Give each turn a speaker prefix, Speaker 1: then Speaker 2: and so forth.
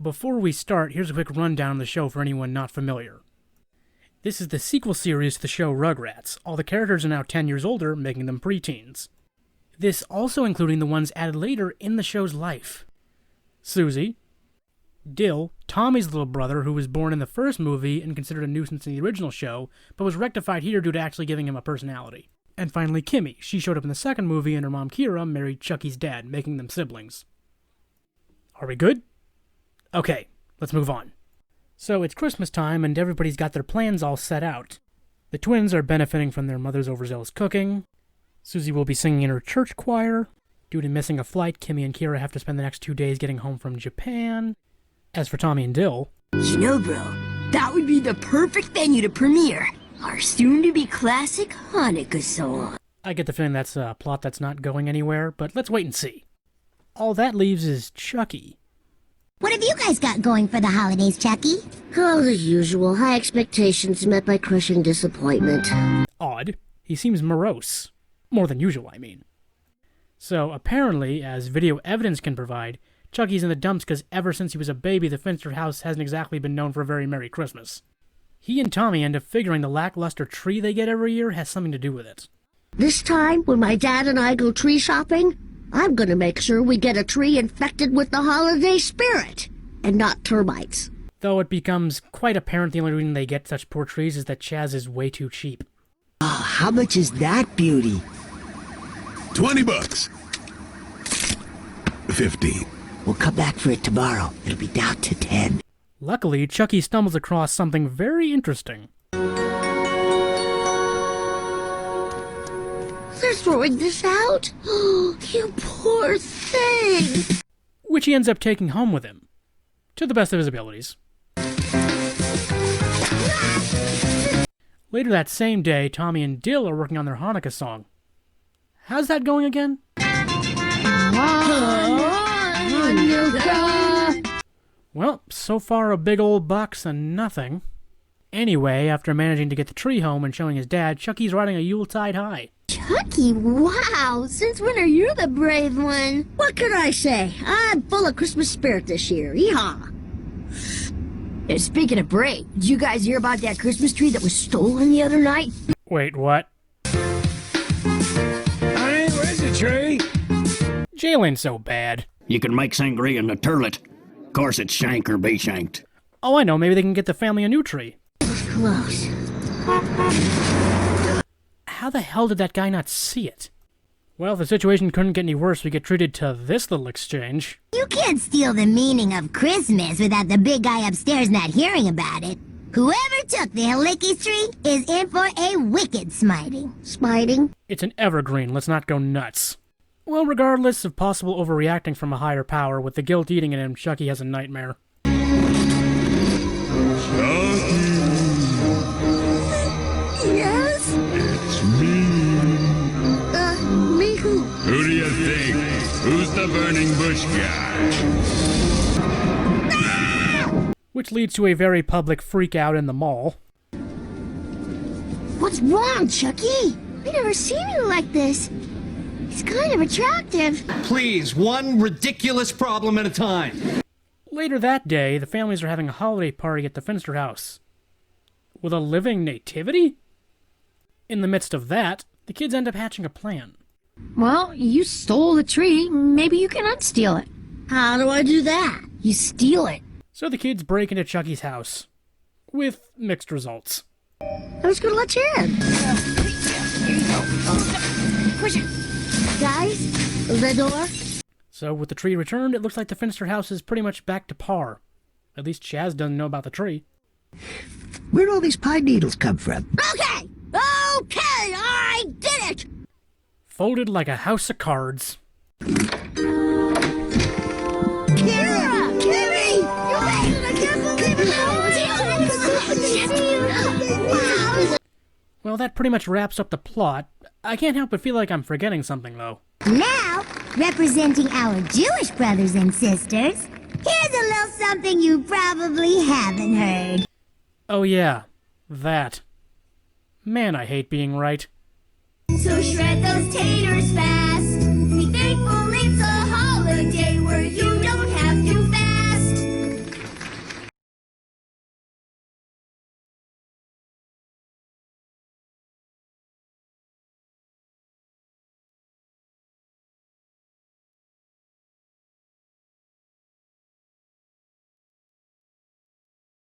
Speaker 1: Before we start, here's a quick rundown of the show for anyone not familiar. This is the sequel series to the show Rugrats. All the characters are now 10 years older, making them preteens. This also including the ones added later in the show's life. Susie, Dill, Tommy's little brother who was born in the first movie and considered a nuisance in the original show, but was rectified here due to actually giving him a personality. And finally Kimmy. She showed up in the second movie and her mom Kira married Chucky's dad, making them siblings. Are we good? Okay, let's move on. So it's Christmas time and everybody's got their plans all set out. The twins are benefiting from their mother's overzealous cooking. Susie will be singing in her church choir. Due to missing a flight, Kimmy and Kira have to spend the next 2 days getting home from Japan. As for Tommy and Dill...
Speaker 2: You know, bro, that would be the perfect venue to premiere our soon-to-be classic Hanukkah song.
Speaker 1: I get the feeling that's a plot that's not going anywhere, but let's wait and see. All that leaves is Chucky.
Speaker 3: What have you guys got going for the holidays, Chucky?
Speaker 4: Oh, the usual. High expectations met by crushing disappointment.
Speaker 1: Odd. He seems morose. More than usual, I mean. So, apparently, as video evidence can provide, Chucky's in the dumps because ever since he was a baby, the Finster house hasn't exactly been known for a very Merry Christmas. He and Tommy end up figuring the lackluster tree they get every year has something to do with it.
Speaker 4: This time, when my dad and I go tree shopping, I'm gonna make sure we get a tree infected with the holiday spirit, and not termites.
Speaker 1: Though it becomes quite apparent the only reason they get such poor trees is that Chaz is way too cheap.
Speaker 5: Oh, how much is that beauty?
Speaker 6: $20. 15.
Speaker 5: We'll come back for it tomorrow. It'll be down to 10.
Speaker 1: Luckily, Chucky stumbles across something very interesting.
Speaker 4: They're throwing this out? Oh, you poor thing!
Speaker 1: Which he ends up taking home with him. To the best of his abilities. Later that same day, Tommy and Dill are working on their Hanukkah song. How's that going again? Well, so far a big old box of nothing. Anyway, after managing to get the tree home and showing his dad, Chucky's riding a Yuletide high.
Speaker 3: Chucky, wow! Since when are you the brave one?
Speaker 4: What can I say? I'm full of Christmas spirit this year. Yeehaw!
Speaker 2: And speaking of brave, did you guys hear about that Christmas tree that was stolen the other night?
Speaker 1: Wait, what?
Speaker 6: Hey, where's the tree?
Speaker 1: Jail ain't so bad.
Speaker 7: You can make sangria in the turlet. Of course it's shank or be shanked.
Speaker 1: Oh, I know, maybe they can get the family a new tree.
Speaker 4: Close.
Speaker 1: How the hell did that guy not see it? Well, if the situation couldn't get any worse, we get treated to this little exchange.
Speaker 3: You can't steal the meaning of Christmas without the big guy upstairs not hearing about it. Whoever took the Halicki's tree is in for a wicked smiting.
Speaker 4: Smiting?
Speaker 1: It's an evergreen, let's not go nuts. Well, regardless of possible overreacting from a higher power, with the guilt eating at him, Chucky has a nightmare.
Speaker 4: Yes?
Speaker 6: It's me.
Speaker 4: Me who?
Speaker 6: Who do you think? Who's the burning bush guy?
Speaker 1: Which leads to a very public freak out in the mall.
Speaker 3: What's wrong, Chucky? I've never seen you like this. He's kind of attractive.
Speaker 8: Please, one ridiculous problem at a time.
Speaker 1: Later that day, the families are having a holiday party at the Finster house. With a living nativity? In the midst of that, the kids end up hatching a plan.
Speaker 2: Well, you stole the tree. Maybe you can unsteal it.
Speaker 4: How do I do that?
Speaker 2: You steal it.
Speaker 1: So the kids break into Chucky's house. With mixed results.
Speaker 4: I was gonna let you in.
Speaker 2: Here you go. Push it.
Speaker 4: Guys, the door?
Speaker 1: So with the tree returned, it looks like the Finster house is pretty much back to par. At least Chaz doesn't know about the tree.
Speaker 5: Where'd all these pine needles come from?
Speaker 4: Okay! Okay, I did it!
Speaker 1: Folded like a house of cards.
Speaker 4: Kira! Kimmy! You made it! I can't believe it!
Speaker 1: Well, that pretty much wraps up the plot. I can't help but feel like I'm forgetting something, though.
Speaker 3: Now, representing our Jewish brothers and sisters, here's a little something you probably haven't heard.
Speaker 1: Oh yeah, that. Man, I hate being right.
Speaker 3: So shred those taters fast.